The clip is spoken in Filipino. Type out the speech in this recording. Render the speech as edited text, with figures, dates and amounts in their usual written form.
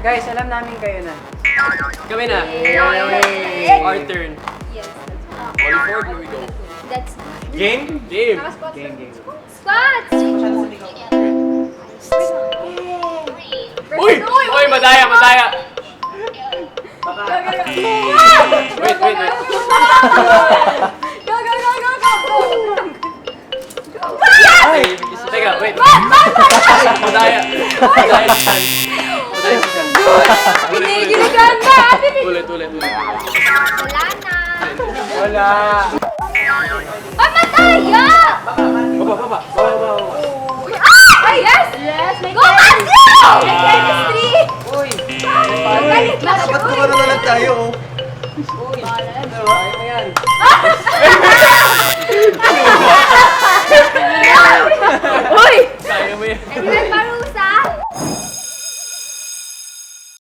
Guys, alam namin kayo na. Kami na. Our turn. Yes. All four, here we go. That's Game? Game. Game. squats. Uy! Uy, madaya, madaya. Wait. Go, go, go, go, go. Ay, teka, wait. Madaya. Madaya si San. Madaya si San. Pinigiligan na. Ulit. Wala na. Wala. Pamataya! Baba. Ay, yes! Yes, go, Matthew!